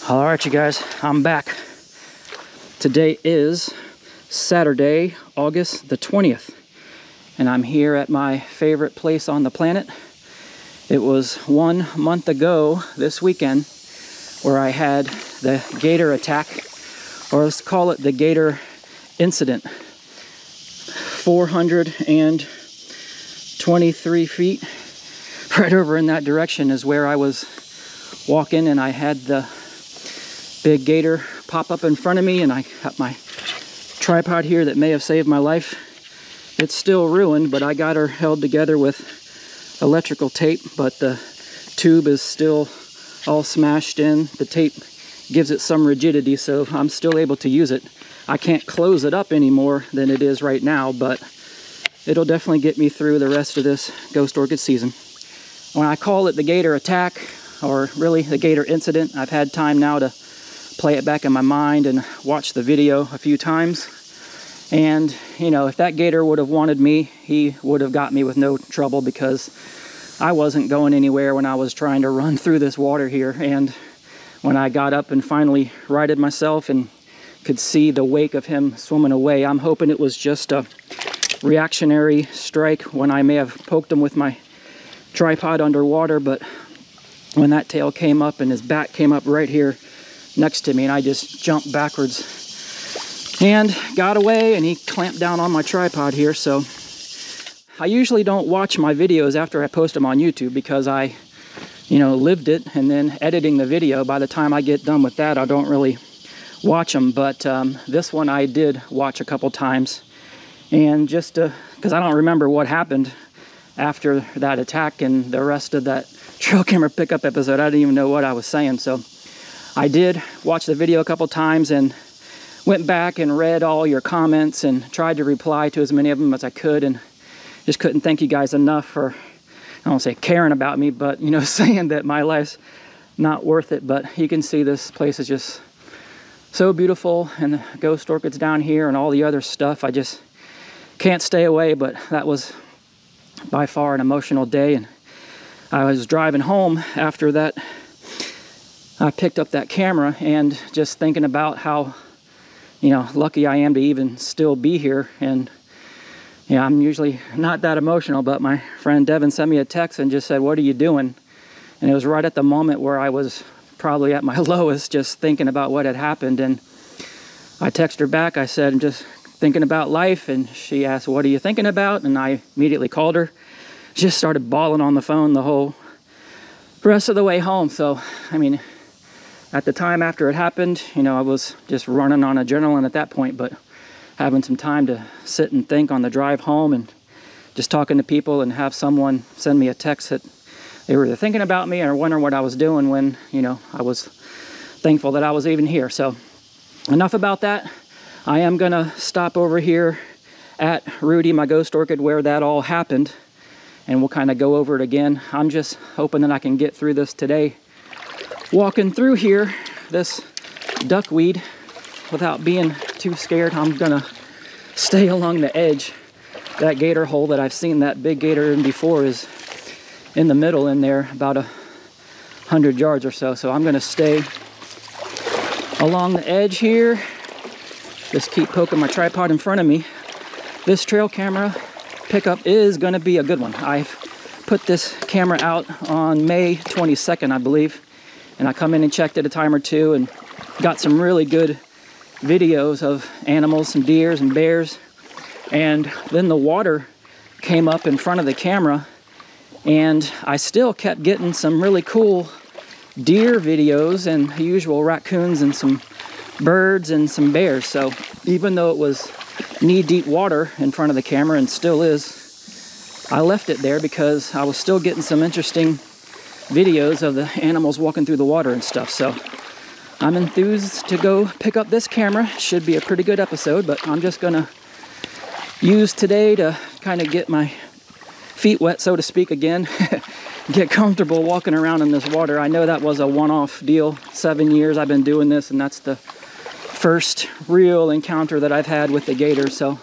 All right, you guys, I'm back. Today is Saturday, August the 20th, and I'm here at my favorite place on the planet. It was 1 month ago this weekend where I had the gator attack, or let's call it the gator incident. 423 feet right over in that direction is where I was walking, and I had the big gator pop up in front of me, and I got my tripod here that may have saved my life. It's still ruined, but I got her held together with electrical tape, but the tube is still all smashed in. The tape gives it some rigidity, so I'm still able to use it. I can't close it up any more than it is right now, but it'll definitely get me through the rest of this ghost orchid season. When I call it the gator attack, or really the gator incident, I've had time now to play it back in my mind and watch the video a few times. And, you know, if that gator would have wanted me, he would have got me with no trouble, because I wasn't going anywhere when I was trying to run through this water here. And when I got up and finally righted myself and could see the wake of him swimming away, I'm hoping it was just a reactionary strike when I may have poked him with my tripod underwater. But when that tail came up and his back came up right here next to me, and I just jumped backwards and got away, and he clamped down on my tripod here. So I usually don't watch my videos after I post them on YouTube, because I, you know, lived it, and then editing the video, by the time I get done with that, I don't really watch them. But this one I did watch a couple times, and just because I don't remember what happened after that attack and the rest of that trail camera pickup episode. I didn't even know what I was saying. So I did watch the video a couple times and went back and read all your comments and tried to reply to as many of them as I could, and just couldn't thank you guys enough for, I don't say caring about me, but, you know, saying that my life's not worth it. But you can see this place is just so beautiful, and the ghost orchids down here and all the other stuff. I just can't stay away. But that was by far an emotional day, and I was driving home after that. I picked up that camera and just thinking about how, you know, lucky I am to even still be here. And yeah, I'm usually not that emotional, but my friend Devin sent me a text and just said, "What are you doing?" And it was right at the moment where I was probably at my lowest, just thinking about what had happened. And I texted her back. I said, "I'm just thinking about life." And she asked, "What are you thinking about?" And I immediately called her. Just started bawling on the phone the whole rest of the way home. So, I mean, at the time after it happened, you know, I was just running on adrenaline at that point, but having some time to sit and think on the drive home, and just talking to people, and have someone send me a text that they were either thinking about me or wondering what I was doing, when, you know, I was thankful that I was even here. So enough about that. I am gonna stop over here at Rudy, my ghost orchid, where that all happened, and we'll kind of go over it again. I'm just hoping that I can get through this today, walking through here, this duckweed, without being too scared. I'm gonna stay along the edge. That gator hole that I've seen that big gator in before is in the middle in there, about 100 yards or so. So I'm gonna stay along the edge here. Just keep poking my tripod in front of me. This trail camera pickup is gonna be a good one. I've put this camera out on May 22nd, I believe, and I come in and checked it a time or two and got some really good videos of animals, some deers and bears. And then the water came up in front of the camera, and I still kept getting some really cool deer videos, and the usual raccoons and some birds and some bears. So even though it was knee-deep water in front of the camera, and still is, I left it there because I was still getting some interesting videos of the animals walking through the water and stuff. So I'm enthused to go pick up this camera. Should be a pretty good episode, but I'm just gonna use today to kind of get my feet wet, so to speak, again. Get comfortable walking around in this water. I know that was a one-off deal. 7 years I've been doing this, and that's the first real encounter that I've had with the gator. So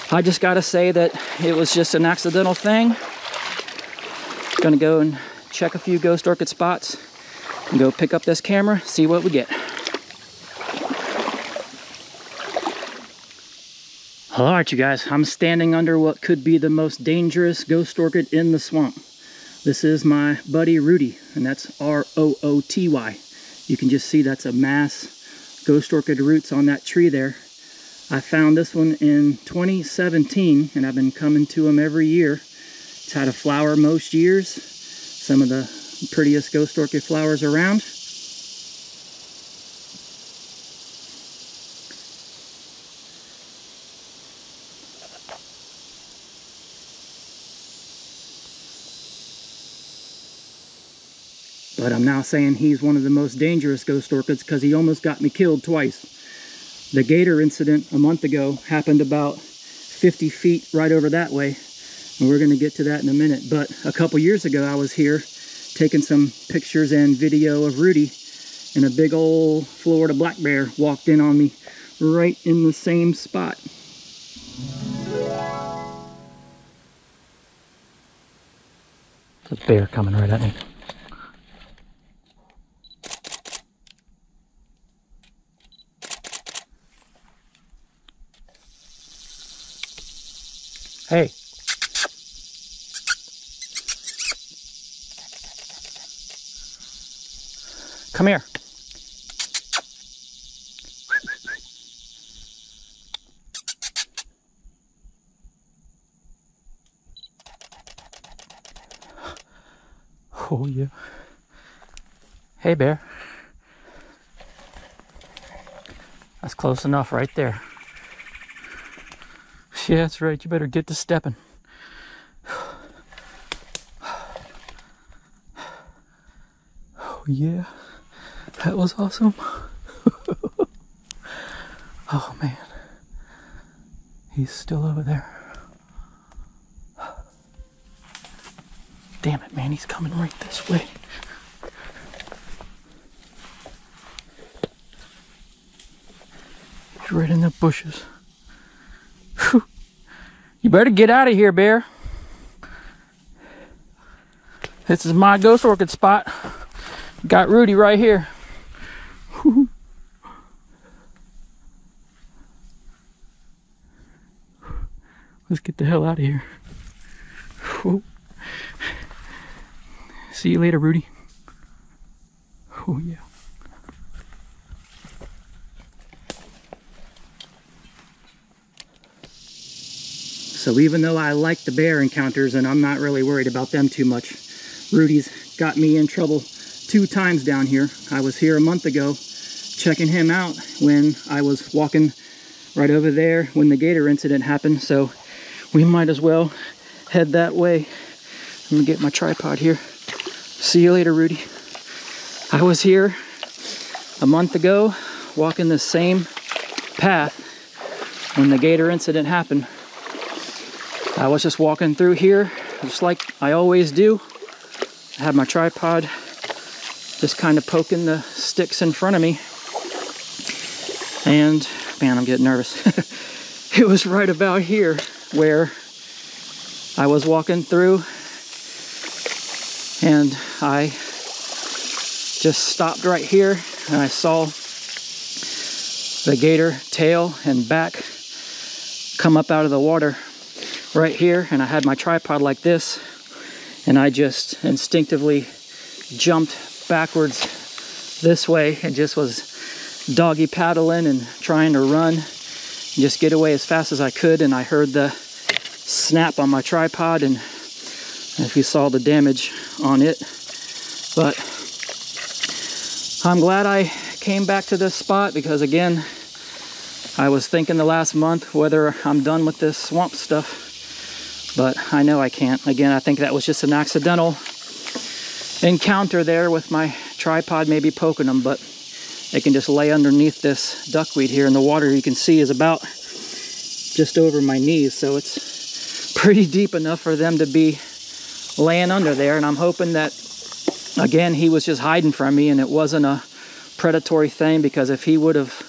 I just gotta say that it was just an accidental thing. Gonna go and check a few ghost orchid spots, and go pick up this camera, see what we get. All right, you guys, I'm standing under what could be the most dangerous ghost orchid in the swamp. This is my buddy Rudy, and that's R-O-O-T-Y. You can just see that's a mass ghost orchid roots on that tree there. I found this one in 2017, and I've been coming to them every year. It's had a flower most years, some of the prettiest ghost orchid flowers around. But I'm now saying he's one of the most dangerous ghost orchids because he almost got me killed twice. The gator incident a month ago happened about 50 feet right over that way, and we're going to get to that in a minute. But a couple years ago I was here taking some pictures and video of Rudy, and a big old Florida black bear walked in on me right in the same spot. There's a bear coming right at me. Hey. Come here. Oh yeah. Hey bear. That's close enough right there. Yeah, that's right. You better get to stepping. Oh, yeah. That was awesome. Oh, man. He's still over there. Damn it, man. He's coming right this way. He's right in the bushes. Whew. You better get out of here, bear. This is my ghost orchid spot. Got Rudy right here. Whew. Let's get the hell out of here. Whew. See you later, Rudy. Oh, yeah. So even though I like the bear encounters and I'm not really worried about them too much, Rudy's got me in trouble 2 times down here. I was here a month ago checking him out when I was walking right over there when the gator incident happened, so we might as well head that way. I'm gonna get my tripod here. See you later, Rudy. I was here a month ago walking the same path when the gator incident happened. I was just walking through here, just like I always do. I had my tripod just kind of poking the sticks in front of me. And, man, I'm getting nervous. It was right about here where I was walking through, and I just stopped right here, and I saw the gator tail and back come up out of the water right here, and I had my tripod like this, and I just instinctively jumped backwards this way and just was doggy paddling and trying to run and just get away as fast as I could. And I heard the snap on my tripod, and if you saw the damage on it. But I'm glad I came back to this spot, because again, I was thinking the last month whether I'm done with this swamp stuff, but I know I can't. Again, I think that was just an accidental encounter there with my tripod maybe poking them, but they can just lay underneath this duckweed here, and the water you can see is about just over my knees, so it's pretty deep enough for them to be laying under there. And I'm hoping that, again, he was just hiding from me and it wasn't a predatory thing, because if he would have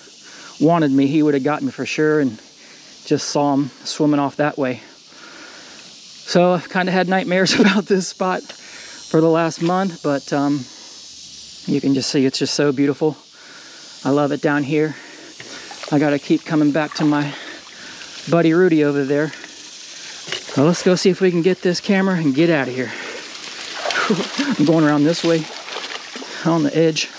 wanted me, he would have got me for sure, and just saw him swimming off that way. So I've kind of had nightmares about this spot for the last month, but You can just see it's just so beautiful. I love it down here. I gotta keep coming back to my buddy Rudy over there. Well, let's go see if we can get this camera and get out of here. I'm going around this way on the edge.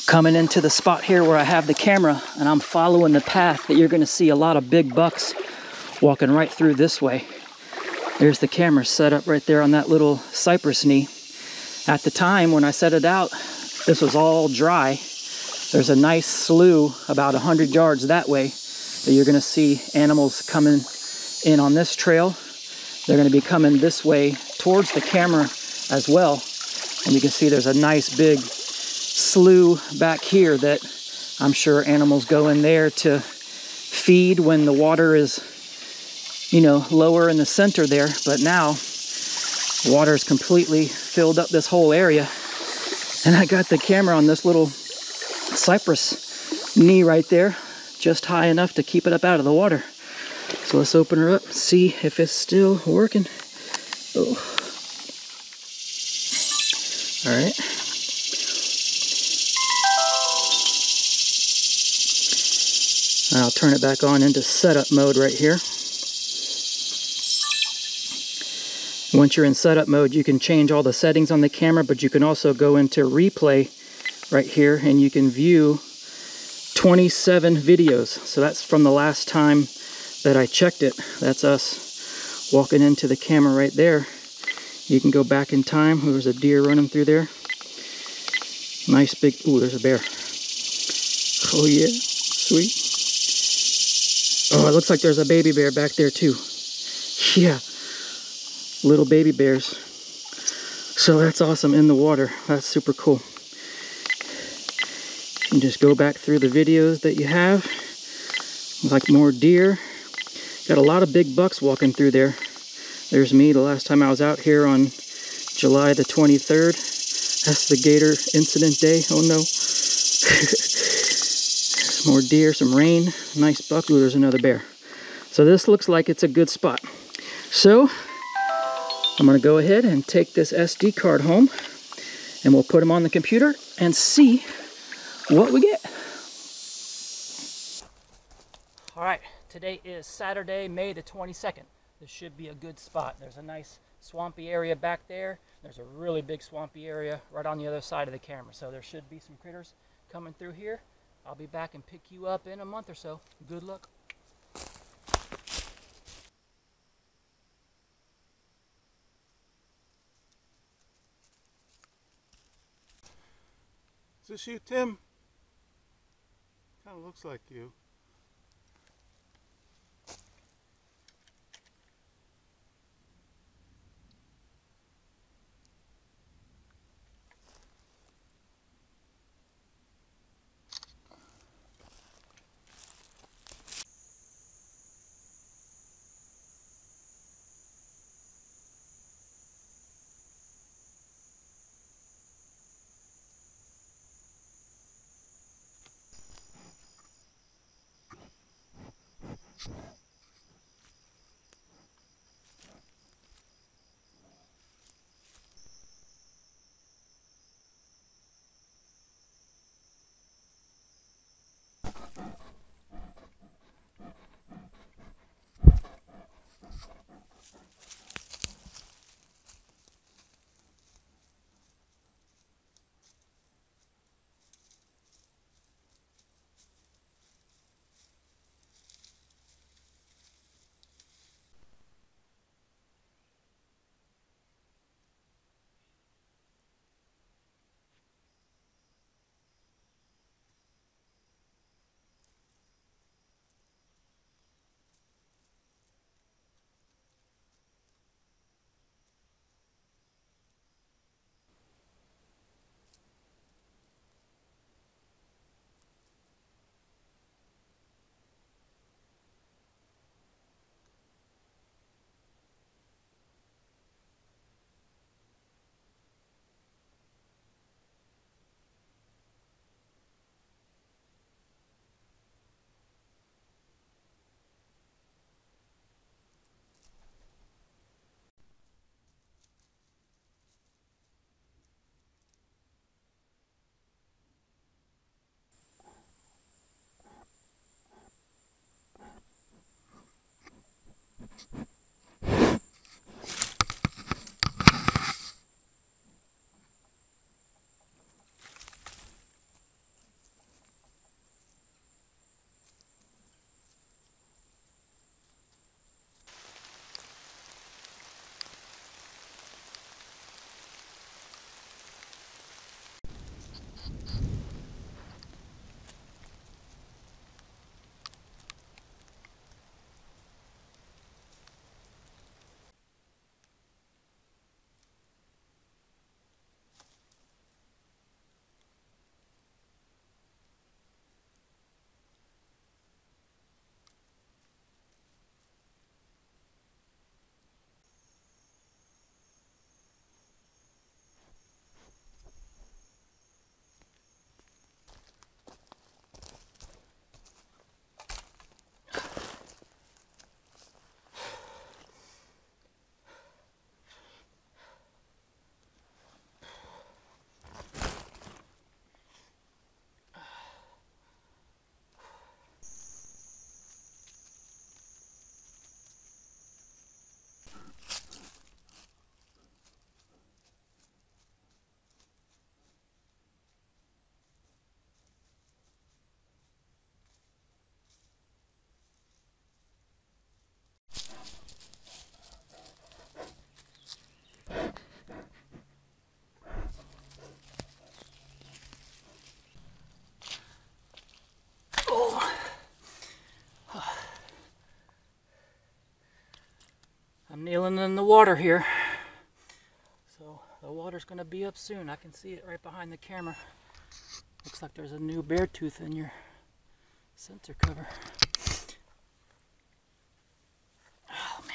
Coming into the spot here where I have the camera, and I'm following the path that you're gonna see a lot of big bucks walking right through this way. There's the camera set up right there on that little cypress knee. At the time when I set it out, this was all dry. There's a nice slough about 100 yards that way that you're gonna see animals coming in on this trail. They're gonna be coming this way towards the camera as well. And you can see there's a nice big slough back here that I'm sure animals go in there to feed when the water is, you know, lower in the center there. But now water is completely filled up this whole area. And I got the camera on this little cypress knee right there, just high enough to keep it up out of the water. So let's open her up, see if it's still working. Oh. All right. I'll turn it back on into setup mode right here. Once you're in setup mode, you can change all the settings on the camera, but you can also go into replay right here and you can view 27 videos. So that's from the last time that I checked it. That's us walking into the camera right there. You can go back in time. There's a deer running through there. Nice big, ooh, there's a bear. Oh yeah, sweet. Oh, it looks like there's a baby bear back there too. Yeah, little baby bears. So that's awesome in the water. That's super cool. And just go back through the videos that you have. Like more deer. Got a lot of big bucks walking through there. There's me the last time I was out here on July the 23rd. That's the gator incident day. Oh no. More deer, some rain, nice buck. Ooh, there's another bear. So this looks like it's a good spot. So I'm gonna go ahead and take this SD card home and we'll put them on the computer and see what we get. All right, today is Saturday, May the 22nd. This should be a good spot. There's a nice swampy area back there. There's a really big swampy area right on the other side of the camera. So there should be some critters coming through here. I'll be back and pick you up in a month or so. Good luck. Is this you, Tim? Kind of looks like you. kneeling in the water here. So the water's gonna be up soon. I can see it right behind the camera. Looks like there's a new bear tooth in your sensor cover. Oh man.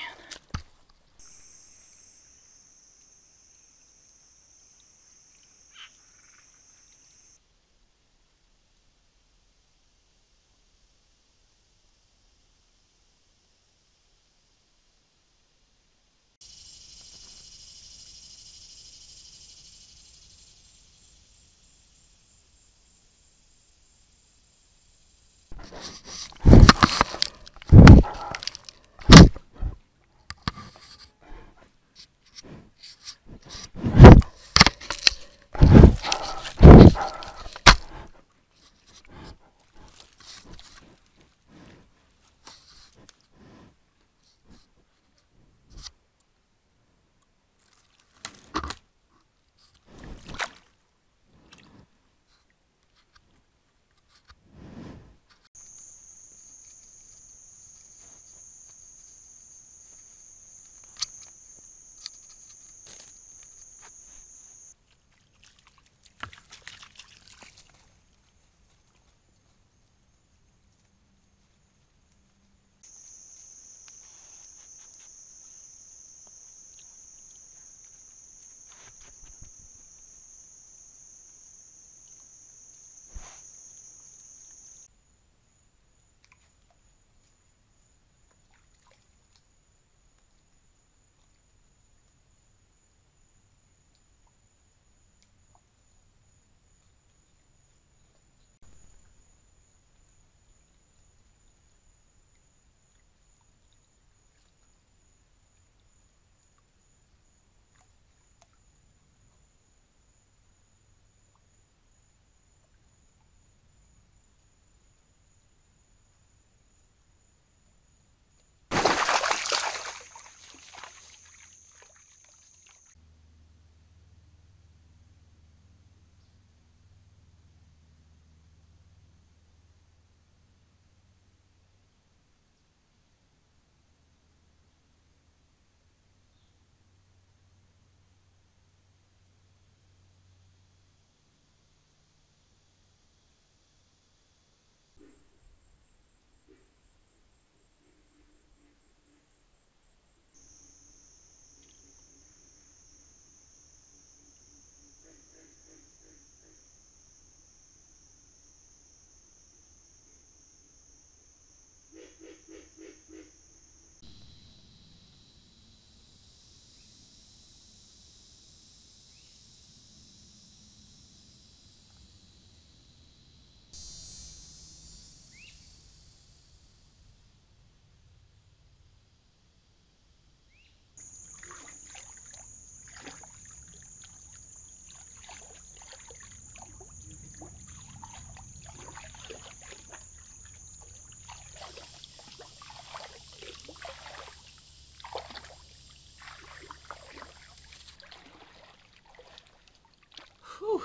Whew.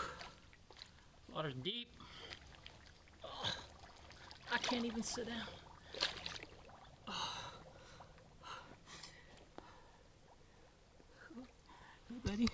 Water's deep. Oh, I can't even sit down. Oh. Hey, buddy.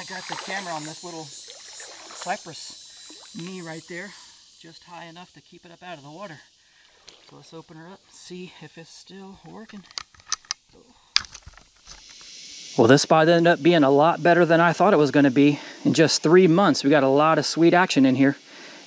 got the camera on this little cypress knee right there, just high enough to keep it up out of the water. So let's open her up, see if it's still working. Well, this spot ended up being a lot better than I thought it was going to be. In just 3 months, we got a lot of sweet action in here.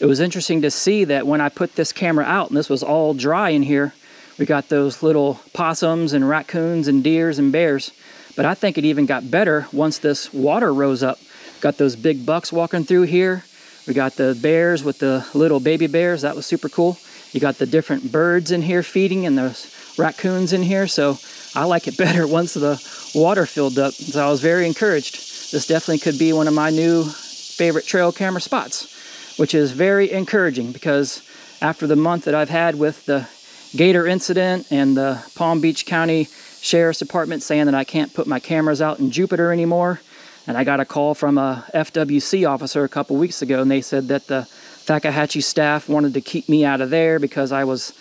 It was interesting to see that when I put this camera out, and this was all dry in here, we got those little possums and raccoons and deers and bears. But I think it even got better once this water rose up. Got those big bucks walking through here. We got the bears with the little baby bears. That was super cool. You got the different birds in here feeding and those raccoons in here. So I like it better once the water filled up. So I was very encouraged. This definitely could be one of my new favorite trail camera spots, which is very encouraging because after the month that I've had with the gator incident and the Palm Beach County Sheriff's Department saying that I can't put my cameras out in Jupiter anymore, and I got a call from a FWC officer a couple weeks ago, and they said that the Fakahatchee staff wanted to keep me out of there because I was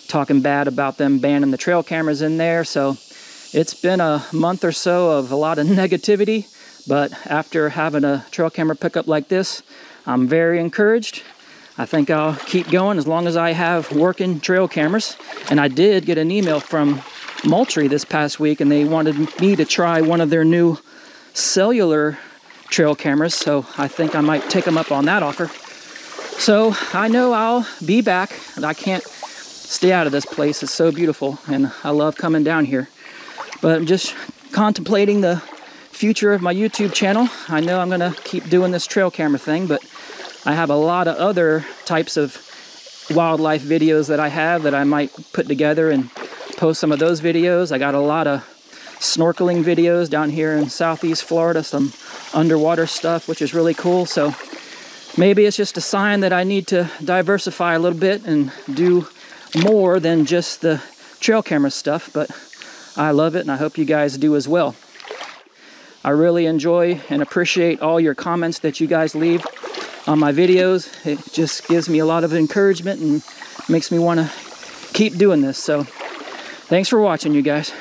talking bad about them banning the trail cameras in there. So it's been a month or so of a lot of negativity, but after having a trail camera pickup like this, I'm very encouraged. I think I'll keep going as long as I have working trail cameras. And I did get an email from Moultrie this past week, and they wanted me to try one of their new cellular trail cameras, so I think I might take them up on that offer. So I know I'll be back, and I can't stay out of this place. It's so beautiful, and I love coming down here. But I'm just contemplating the future of my YouTube channel. I know I'm gonna keep doing this trail camera thing, but I have a lot of other types of wildlife videos that I have that I might put together and post some of those videos. I got a lot of snorkeling videos down here in Southeast Florida, some underwater stuff, which is really cool. So maybe it's just a sign that I need to diversify a little bit and do more than just the trail camera stuff, but I love it, and I hope you guys do as well. I really enjoy and appreciate all your comments that you guys leave on my videos. It just gives me a lot of encouragement and makes me want to keep doing this. So thanks for watching, you guys.